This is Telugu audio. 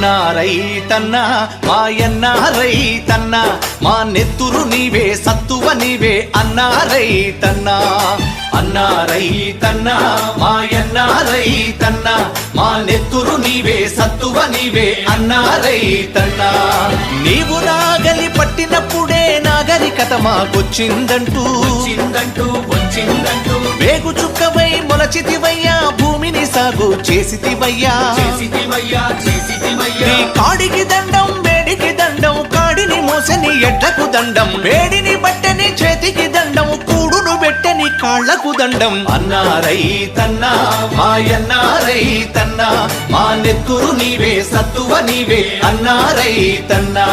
అన్నా రైతన్నా మాయన్నా రైతన్నా మా నెత్తురు నీవే సత్తువ నీవే అన్నా రైతన్నా అన్నా రైతన్నా మాయన్నా రైతన్నా మా నెత్తురు నీవే సత్తువ నీవే అన్నా రైతన్నా నీవు నాగలి పట్టినప్పుడే నాగరికత మాకొచ్చిందంటూ వేగు చుక్కవై మొలచితివయ్యా భూమిని సాగు చేసితివయ్యా నీ కాడికి దండం వేడికి దండం కాడిని మోసని ఎడ్లకు దండం వేడిని బట్టని చేతికి దండం కూడును పెట్టని కాళ్లకు దండం అన్నా రైతన్నా మాయన్నా రైతన్నా మా నెత్తురు నీవే సత్తువ నీవే అన్నా రైతన్నా